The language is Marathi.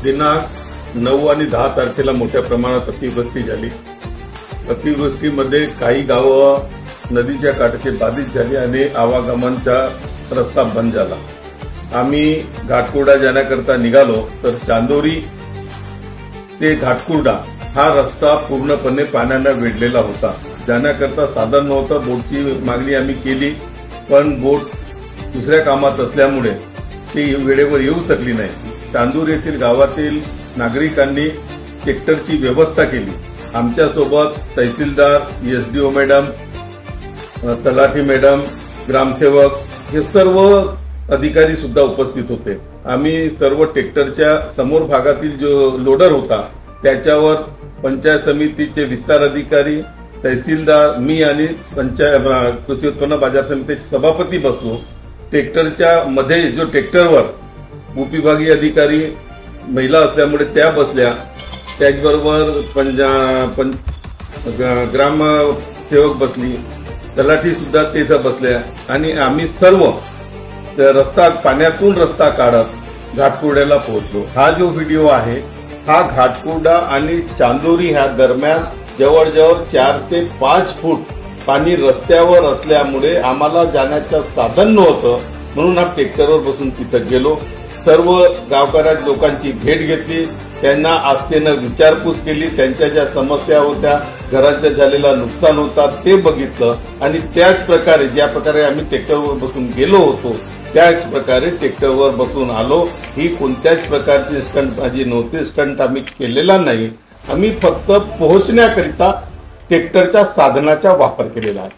दिनांक 9 आणि 10 तारखेला मोठ्या प्रमाणात अतिवृष्टी झाली। अतिवृष्टीमध्ये काही गावं नदीच्या काठाचे बाधित झाली आणि आवागमनचा रस्ता बंद झाला। आम्ही घाटकोडा जाण्याकरता निघालो तर चांदोरी ते घाटकुर्डा हा रस्ता पूर्णपणे पाण्याने वेढलेला होता। जाण्याकरता साधन नव्हतं। बोटची मागणी आम्ही केली, पण बोट दुसऱ्या कामात असल्यामुळे ती वेळेवर येऊ शकली नाही। चांदूर येथील गावातील नागरिकांनी ट्रॅक्टरची व्यवस्था केली। आमच्यासोबत तहसीलदार, एसडीओ मॅडम, तलाठी मॅडम, ग्रामसेवक हे सर्व अधिकारी सुद्धा उपस्थित होते। आम्ही सर्व ट्रॅक्टरच्या समोर भागातील जो लोडर होता त्याच्यावर पंचायत समितीचे विस्तार अधिकारी, तहसीलदार, मी आणि कृषी उत्पन्न बाजार समितीचे सभापती बसलो। ट्रॅक्टरच्या मध्ये जो ट्रॅक्टरवर उपविभागीय अधिकारी महिला असल्यामुळे त्या बसल्या, त्याचबरोबर ग्रामसेवक बसली, तलाठी सुद्धा तिथे बसल्या आणि आम्ही सर्व रस्ता पाण्यातून रस्ता काढत घाटकोड्याला पोहोचलो। हा जो व्हिडिओ आहे हा घाटकोडा आणि चांदोरी ह्या दरम्यान जवळजवळ 4 ते 5 फूट पाणी रस्त्यावर असल्यामुळे आम्हाला जाण्याचं साधन नव्हतं, म्हणून आम्ही ट्रॅक्टरवर बसून तिथं गेलो। सर्व गावकऱ्या लोकांची भेट घेतली, त्यांना आस्थेनं विचारपूस केली, त्यांच्या ज्या समस्या होत्या, घरांचं झालेलं नुकसान होता ते बघितलं आणि त्याच प्रकारे ज्या प्रकारे आम्ही ट्रॅक्टरवर बसून गेलो होतो त्याच प्रकारे ट्रॅक्टरवर बसून आलो। ही कोणत्याच प्रकारची स्टंटबाजी नव्हती, स्टंट आम्ही केलेला नाही। आम्ही फक्त पोहोचण्याकरिता ट्रॅक्टरच्या साधनाचा वापर केलेला आहे।